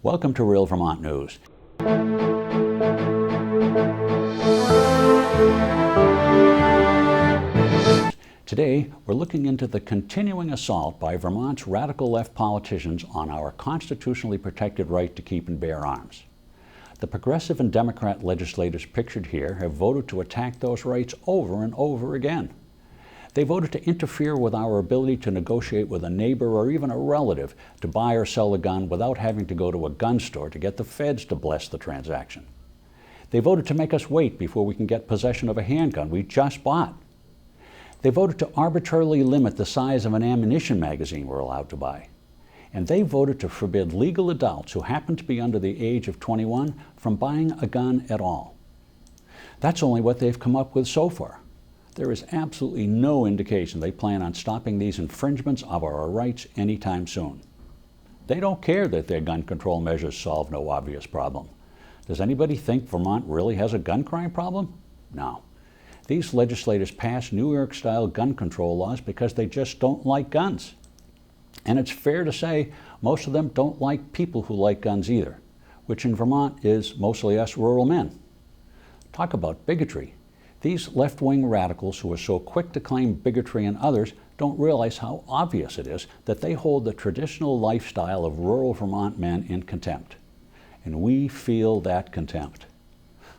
Welcome to Real Vermont News. Today, we're looking into the continuing assault by Vermont's radical left politicians on our constitutionally protected right to keep and bear arms. The progressive and Democrat legislators pictured here have voted to attack those rights over and over again. They voted to interfere with our ability to negotiate with a neighbor or even a relative to buy or sell a gun without having to go to a gun store to get the feds to bless the transaction. They voted to make us wait before we can get possession of a handgun we just bought. They voted to arbitrarily limit the size of an ammunition magazine we're allowed to buy. And they voted to forbid legal adults who happen to be under the age of 21 from buying a gun at all. That's only what they've come up with so far. There is absolutely no indication they plan on stopping these infringements of our rights anytime soon. They don't care that their gun control measures solve no obvious problem. Does anybody think Vermont really has a gun crime problem? No. These legislators passed New York-style gun control laws because they just don't like guns. And it's fair to say most of them don't like people who like guns either, which in Vermont is mostly us rural men. Talk about bigotry. These left-wing radicals who are so quick to claim bigotry in others don't realize how obvious it is that they hold the traditional lifestyle of rural Vermont men in contempt. And we feel that contempt.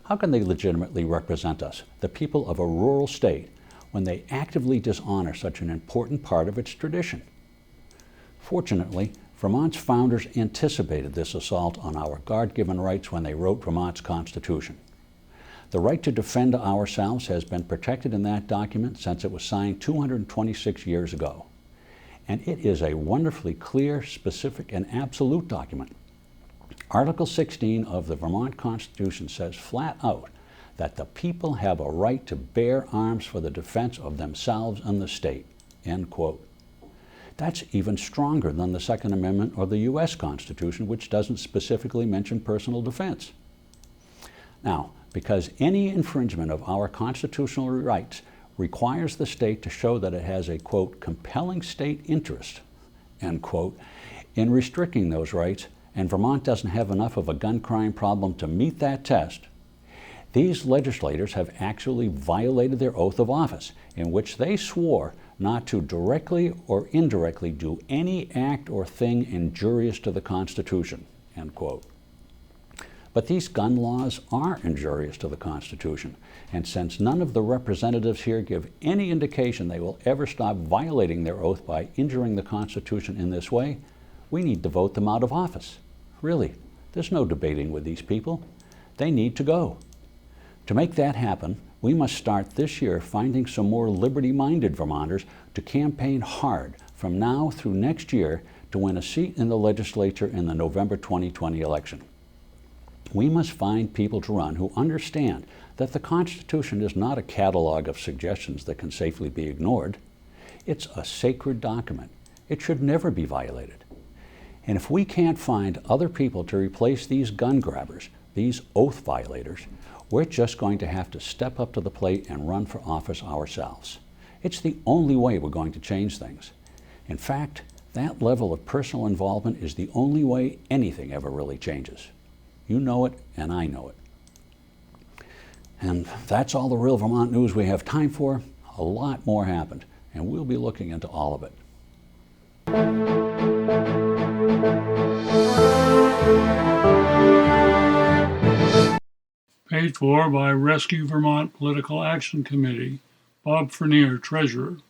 How can they legitimately represent us, the people of a rural state, when they actively dishonor such an important part of its tradition? Fortunately, Vermont's founders anticipated this assault on our God-given rights when they wrote Vermont's Constitution. The right to defend ourselves has been protected in that document since it was signed 226 years ago. And it is a wonderfully clear, specific, and absolute document. Article 16 of the Vermont Constitution says flat out that the people have a right to bear arms for the defense of themselves and the state, end quote. That's even stronger than the Second Amendment or the U.S. Constitution, which doesn't specifically mention personal defense. Now, because any infringement of our constitutional rights requires the state to show that it has a, quote, compelling state interest, end quote, in restricting those rights, and Vermont doesn't have enough of a gun crime problem to meet that test, these legislators have actually violated their oath of office, in which they swore not to directly or indirectly do any act or thing injurious to the Constitution, end quote. But these gun laws are injurious to the Constitution, and since none of the representatives here give any indication they will ever stop violating their oath by injuring the Constitution in this way, we need to vote them out of office. Really, there's no debating with these people. They need to go. To make that happen, we must start this year finding some more liberty-minded Vermonters to campaign hard from now through next year to win a seat in the legislature in the November 2020 election. We must find people to run who understand that the Constitution is not a catalog of suggestions that can safely be ignored. It's a sacred document. It should never be violated. And if we can't find other people to replace these gun grabbers, these oath violators, we're just going to have to step up to the plate and run for office ourselves. It's the only way we're going to change things. In fact, that level of personal involvement is the only way anything ever really changes. You know it, and I know it. And that's all the Real Vermont news we have time for. A lot more happened, and we'll be looking into all of it. Paid for by Rescue Vermont Political Action Committee. Bob Frenier, Treasurer.